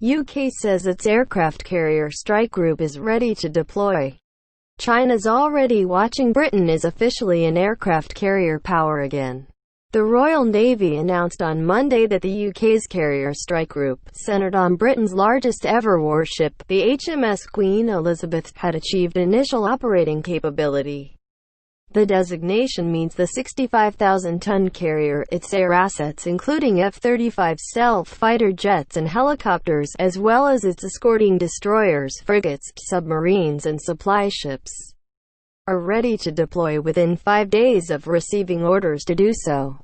UK says its aircraft carrier strike group is ready to deploy. China's already watching. Britain is officially an aircraft carrier power again. The Royal Navy announced on Monday that the UK's carrier strike group, centred on Britain's largest ever warship, the HMS Queen Elizabeth, had achieved initial operating capability. The designation means the 65,000-ton carrier, its air assets including F-35 stealth fighter jets and helicopters, as well as its escorting destroyers, frigates, submarines and supply ships, are ready to deploy within 5 days of receiving orders to do so.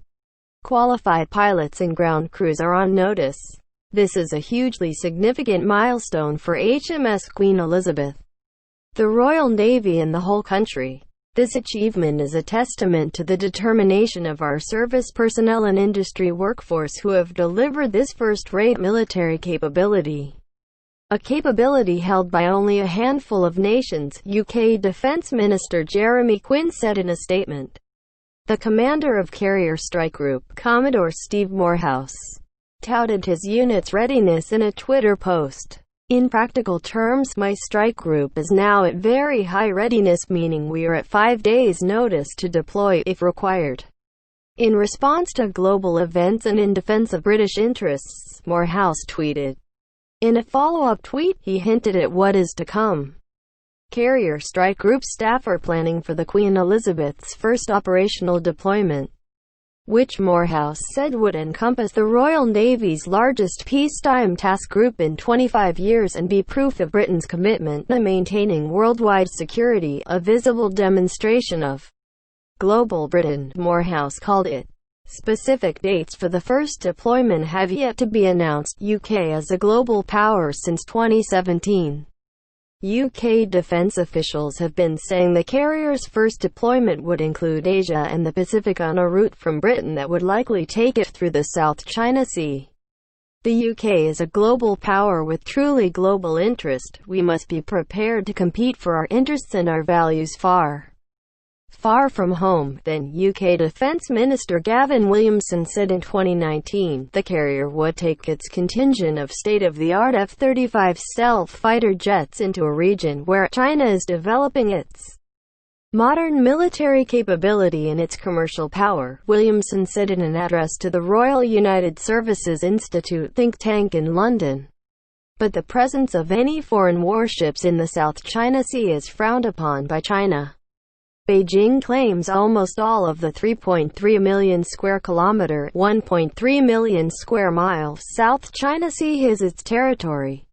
Qualified pilots and ground crews are on notice. This is a hugely significant milestone for HMS Queen Elizabeth, the Royal Navy and the whole country. This achievement is a testament to the determination of our service personnel and industry workforce who have delivered this first-rate military capability. A capability held by only a handful of nations, UK Defense Minister Jeremy Quin said in a statement. The commander of Carrier Strike Group, Commodore Steve Morehouse, touted his unit's readiness in a Twitter post. In practical terms, my strike group is now at very high readiness, meaning we are at 5 days' notice to deploy, if required. In response to global events and in defense of British interests, Morehouse tweeted. In a follow-up tweet, he hinted at what is to come. Carrier Strike Group staff are planning for the Queen Elizabeth's first operational deployment, which Morehouse said would encompass the Royal Navy's largest peacetime task group in 25 years and be proof of Britain's commitment to maintaining worldwide security, a visible demonstration of global Britain, Morehouse called it. Specific dates for the first deployment have yet to be announced. UK as a global power since 2017. UK defense officials have been saying the carrier's first deployment would include Asia and the Pacific on a route from Britain that would likely take it through the South China Sea. The UK is a global power with truly global interest. We must be prepared to compete for our interests and our values far from home, then, UK Defense Minister Gavin Williamson said in 2019, the carrier would take its contingent of state-of-the-art F-35 stealth fighter jets into a region where China is developing its modern military capability and its commercial power, Williamson said in an address to the Royal United Services Institute think tank in London. But the presence of any foreign warships in the South China Sea is frowned upon by China. Beijing claims almost all of the 3.3 million square kilometer (1.3 million square miles) South China Sea is its territory,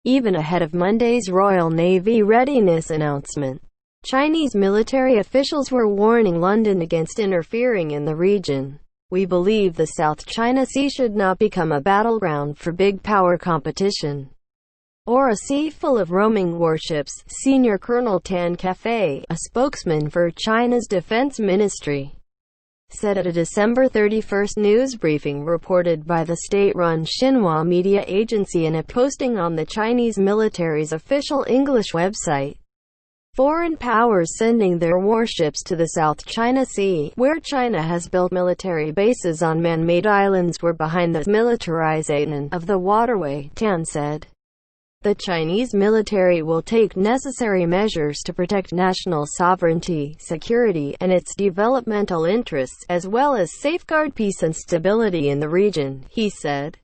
even ahead of Monday's Royal Navy readiness announcement. Chinese military officials were warning London against interfering in the region. We believe the South China Sea should not become a battleground for big power competition, or a sea full of roaming warships, Senior Colonel Tan Kefei, a spokesman for China's defense ministry, said at a December 31 news briefing reported by the state-run Xinhua media agency in a posting on the Chinese military's official English website. Foreign powers sending their warships to the South China Sea, where China has built military bases on man-made islands, were behind the militarization of the waterway, Tan said. The Chinese military will take necessary measures to protect national sovereignty, security, and its developmental interests, as well as safeguard peace and stability in the region, he said.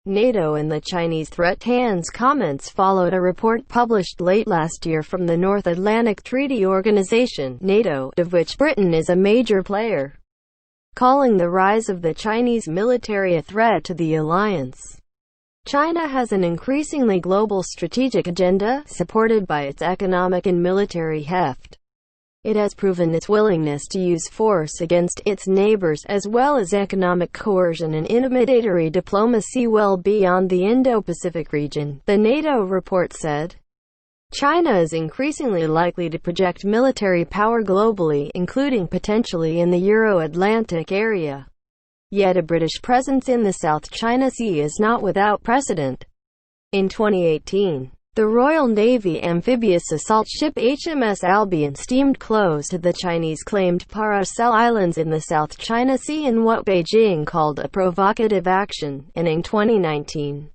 NATO and the Chinese threat. Tan's comments followed a report published late last year from the North Atlantic Treaty Organization, NATO, of which Britain is a major player, calling the rise of the Chinese military a threat to the alliance. China has an increasingly global strategic agenda, supported by its economic and military heft. It has proven its willingness to use force against its neighbors, as well as economic coercion and intimidatory diplomacy well beyond the Indo-Pacific region, the NATO report said. China is increasingly likely to project military power globally, including potentially in the Euro-Atlantic area. Yet a British presence in the South China Sea is not without precedent. In 2018, the Royal Navy amphibious assault ship HMS Albion steamed close to the Chinese-claimed Paracel Islands in the South China Sea in what Beijing called a provocative action, and in 2019,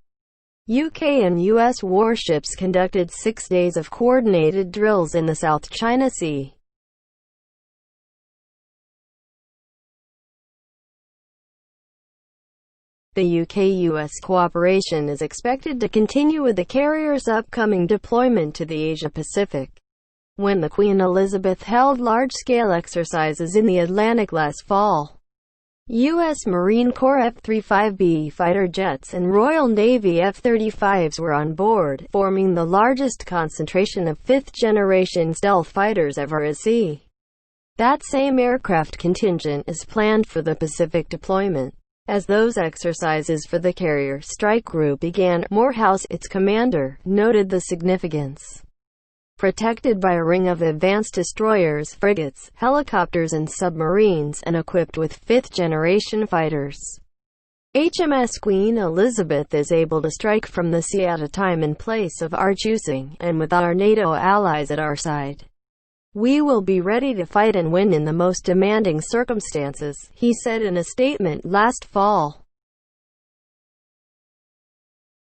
UK and US warships conducted 6 days of coordinated drills in the South China Sea. The UK-US cooperation is expected to continue with the carrier's upcoming deployment to the Asia-Pacific. When the Queen Elizabeth held large-scale exercises in the Atlantic last fall, U.S. Marine Corps F-35B fighter jets and Royal Navy F-35s were on board, forming the largest concentration of fifth-generation stealth fighters ever at sea. That same aircraft contingent is planned for the Pacific deployment. As those exercises for the Carrier Strike Group began, Morehouse, its commander, noted the significance. Protected by a ring of advanced destroyers, frigates, helicopters and submarines, and equipped with fifth-generation fighters, HMS Queen Elizabeth is able to strike from the sea at a time and place of our choosing, and with our NATO allies at our side. We will be ready to fight and win in the most demanding circumstances, he said in a statement last fall.